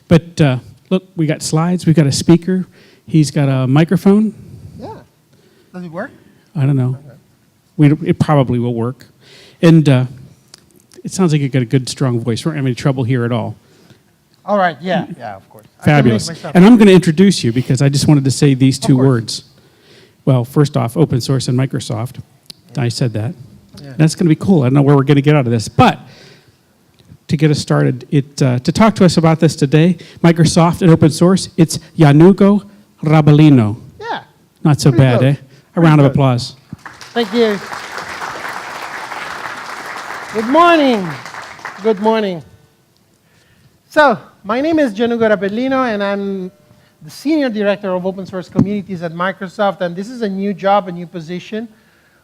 But look, we got slides, we got a speaker, he's got a microphone. Yeah. Does it work? I don't know. It probably will work. And it sounds like you got a good, strong voice. We don't have any trouble here at all. All right, yeah, of course. Fabulous. And I'm going to introduce you because I just wanted to say these two words. Well, first off, open source and Microsoft. I said that. Yeah. That's going to be cool. I don't know where we're going to get out of this. But to get us started, to talk to us about this today, Microsoft and open source, it's Gianugo Rabellino. Yeah. Not so bad, close. eh? A round of applause. Thank you. Good morning. Good morning. So, my name is Gianugo Rabellino, and I'm the Senior Director of Open Source Communities at Microsoft, and this is a new job, a new position.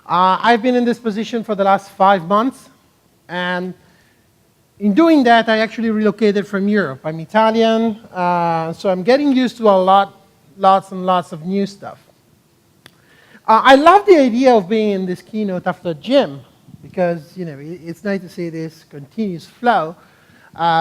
I've been in this position for the last 5 months, and in doing that, I actually relocated from Europe. I'm Italian, so I'm getting used to lots and lots of new stuff. I love the idea of being in this keynote after Jim, because it's nice to see this continuous flow.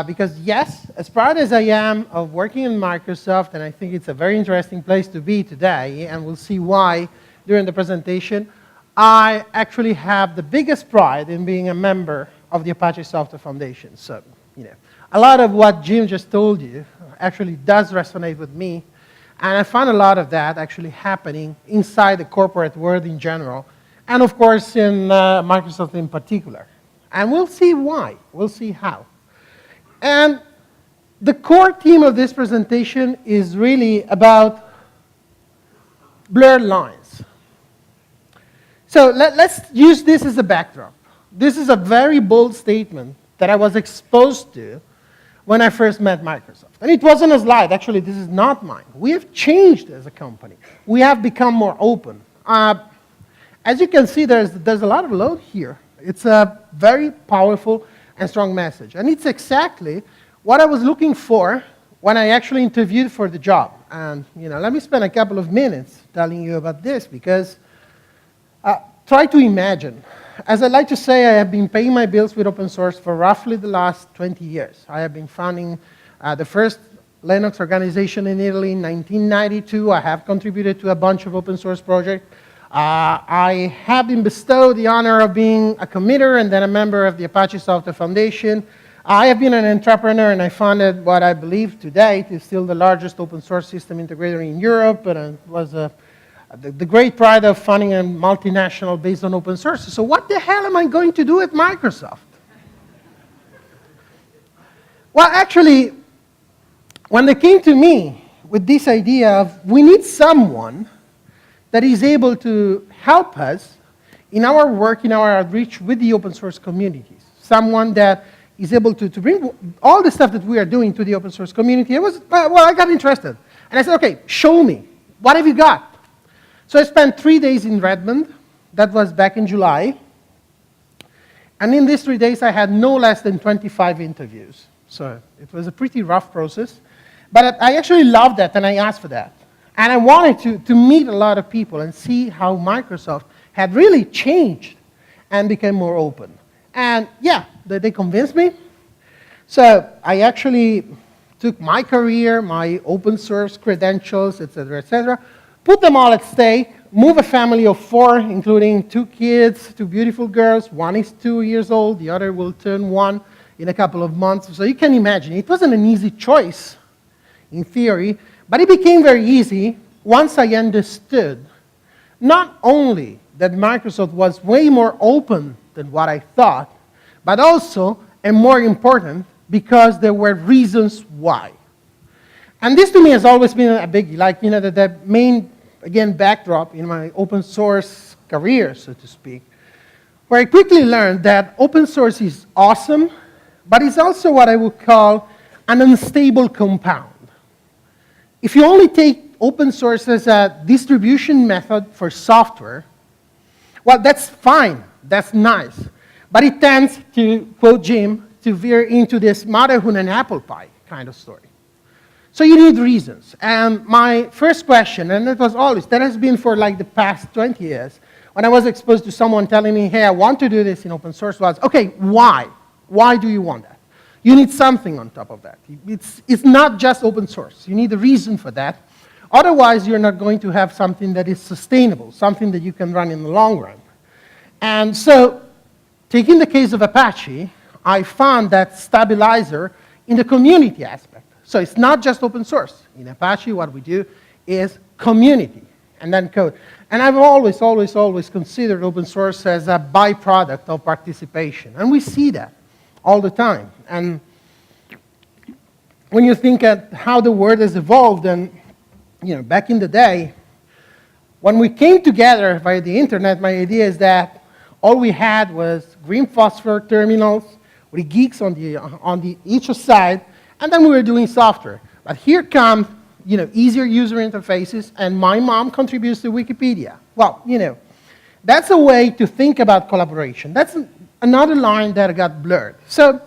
Because yes, as proud as I am of working in Microsoft, and I think it's a very interesting place to be today, and we'll see why during the presentation, I actually have the biggest pride in being a member of the Apache Software Foundation. So, a lot of what Jim just told you actually does resonate with me, and I found a lot of that actually happening inside the corporate world in general, and of course in Microsoft in particular. And we'll see why, we'll see how. And the core theme of this presentation is really about blurred lines. So let's use this as a backdrop. This is a very bold statement that I was exposed to when I first met Microsoft. And it wasn't a slide. Actually, this is not mine. We have changed as a company. We have become more open. As you can see, there's a lot of load here. It's a very powerful and strong message. And it's exactly what I was looking for when I actually interviewed for the job. And let me spend a couple of minutes telling you about this, because try to imagine. As I like to say, I have been paying my bills with open source for roughly the last 20 years. I have been founding the first Linux organization in Italy in 1992. I have contributed to a bunch of open source projects. I have been bestowed the honor of being a committer and then a member of the Apache Software Foundation. I have been an entrepreneur, and I founded what I believe to date is still the largest open source system integrator in Europe, and it was the great pride of funding a multinational based on open source. So what the hell am I going to do at Microsoft? Well, actually, when they came to me with this idea of we need someone that is able to help us in our work, in our outreach with the open source communities. Someone that is able to bring all the stuff that we are doing to the open source community. I got interested. And I said, okay, show me. What have you got? So I spent 3 days in Redmond. That was back in July. And in these 3 days, I had no less than 25 interviews. So it was a pretty rough process. But I actually loved that, and I asked for that. And I wanted to meet a lot of people and see how Microsoft had really changed and became more open. And yeah, they convinced me. So I actually took my career, my open source credentials, etc., put them all at stake, moved a family of 4, including 2 kids, 2 beautiful girls. One is 2 years old, the other will turn 1 in a couple of months. So you can imagine, it wasn't an easy choice in theory, but it became very easy once I understood not only that Microsoft was way more open than what I thought, but also, and more important, because there were reasons why. And this to me has always been a biggie, like the main, again, backdrop in my open source career, so to speak, where I quickly learned that open source is awesome, but it's also what I would call an unstable compound. If you only take open source as a distribution method for software, well, that's fine, that's nice. But it tends to, quote Jim, to veer into this motherhood and apple pie kind of story. So you need reasons. And my first question, and it was always, that has been for like the past 20 years, when I was exposed to someone telling me, hey, I want to do this in open source, was, okay, why? Why do you want that? you need something on top of that. It's not just open source. You need a reason for that. Otherwise, you're not going to have something that is sustainable, something that you can run in the long run. And so, taking the case of Apache, I found that stabilizer in the community aspect. So it's not just open source. In Apache, what we do is community, and then code. And I've always considered open source as a byproduct of participation. And we see that all the time. And when you think at how the world has evolved, and back in the day, when we came together via the internet, my idea is that all we had was green phosphor terminals with geeks on the each side, and then we were doing software. But here come easier user interfaces, and my mom contributes to Wikipedia. Well, that's a way to think about collaboration. That's another line that got blurred. So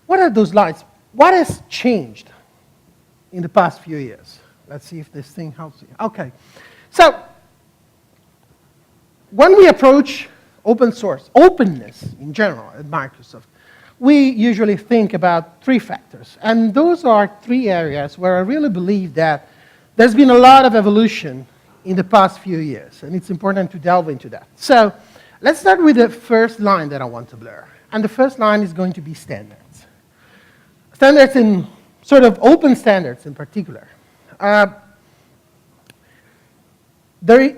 what are those lines? What has changed in the past few years? Let's see if this thing helps you. Okay. So when we approach open source, openness in general at Microsoft, we usually think about three factors. And those are three areas where I really believe that there's been a lot of evolution in the past few years. And it's important to delve into that. So let's start with the first line that I want to blur. And the first line is going to be standards. Standards in sort of open standards in particular. The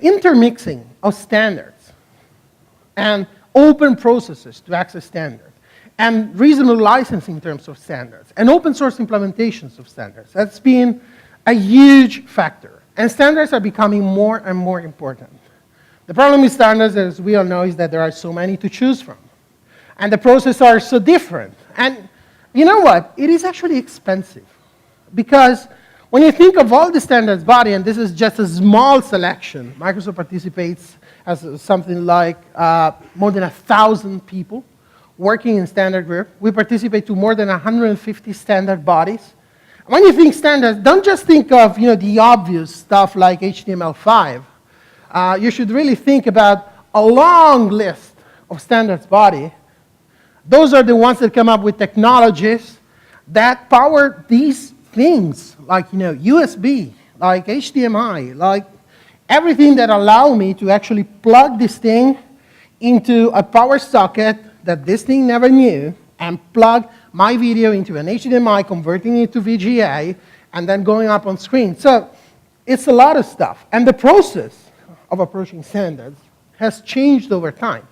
intermixing of standards and open processes to access standards, and reasonable licensing in terms of standards, and open source implementations of standards. That's been a huge factor. And standards are becoming more and more important. The problem with standards, as we all know, is that there are so many to choose from. And the processes are so different. And you know what? It is actually expensive. Because when you think of all the standards body, and this is just a small selection, Microsoft participates as something like more than 1,000 people working in standard group. We participate to more than 150 standard bodies. When you think standards, don't just think of the obvious stuff like HTML5. You should really think about a long list of standards body. Those are the ones that come up with technologies that power these things, like USB, like HDMI, like everything that allow me to actually plug this thing into a power socket that this thing never knew, and plug my video into an HDMI, converting it to VGA, and then going up on screen. So it's a lot of stuff. And the process of approaching standards has changed over time.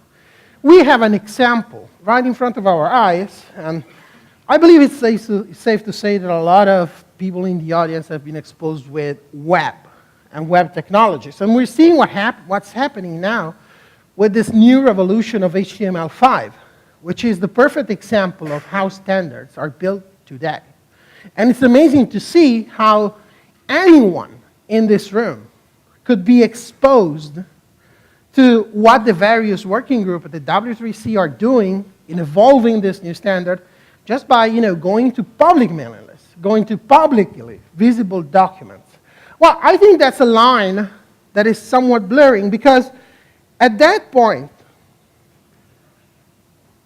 We have an example right in front of our eyes, and I believe it's safe to say that a lot of people in the audience have been exposed with web and web technologies. And we're seeing what's happening now with this new revolution of HTML5, which is the perfect example of how standards are built today. And it's amazing to see how anyone in this room could be exposed to what the various working groups at the W3C are doing in evolving this new standard just by going to public mailing lists, going to publicly visible documents. Well, I think that's a line that is somewhat blurring, because at that point,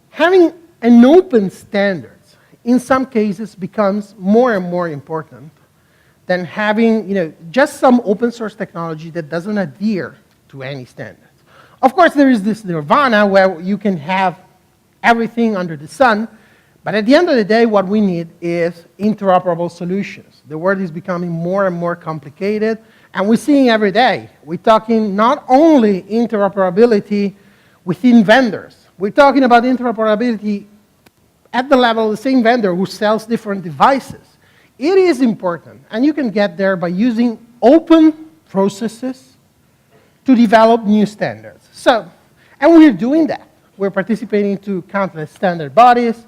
having an open standard in some cases becomes more and more important than having just some open source technology that doesn't adhere to any standards. Of course, there is this nirvana where you can have everything under the sun, but at the end of the day, what we need is interoperable solutions. The world is becoming more and more complicated, and we're seeing every day. We're talking not only interoperability within vendors, we're talking about interoperability at the level of the same vendor who sells different devices. It is important, and you can get there by using open processes to develop new standards. So, and we're doing that. We're participating to countless standard bodies.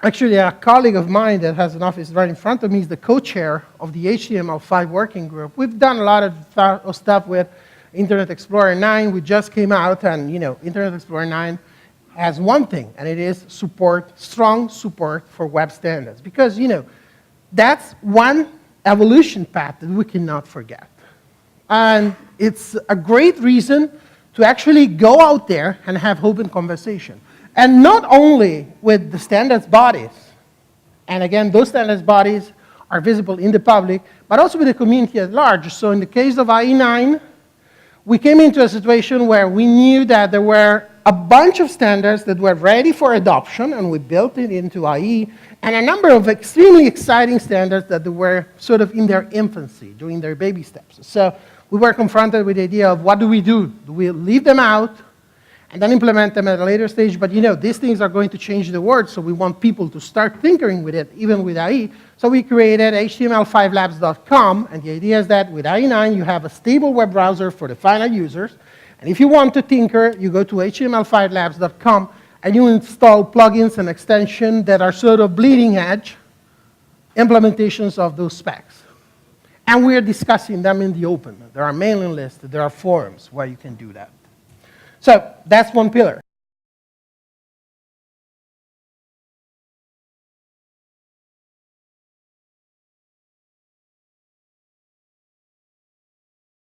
Actually, a colleague of mine that has an office right in front of me is the co-chair of the HTML5 working group. We've done a lot of stuff with Internet Explorer 9. We just came out, and Internet Explorer 9 has one thing, and it is strong support for web standards. Because, that's one evolution path that we cannot forget. And it's a great reason to actually go out there and have open conversation. And not only with the standards bodies, and again, those standards bodies are visible in the public, but also with the community at large. So in the case of IE9, we came into a situation where we knew that there were a bunch of standards that were ready for adoption, and we built it into IE, and a number of extremely exciting standards that were sort of in their infancy, doing their baby steps. So we were confronted with the idea of what do we do? Do we leave them out and then implement them at a later stage? But you know, these things are going to change the world, so we want people to start tinkering with it, even with IE. So we created html5labs.com, and the idea is that with IE9, you have a stable web browser for the final users, and if you want to tinker, you go to html5labs.com, and you install plugins and extensions that are sort of bleeding edge implementations of those specs. And we're discussing them in the open. There are mailing lists, there are forums where you can do that. So that's one pillar.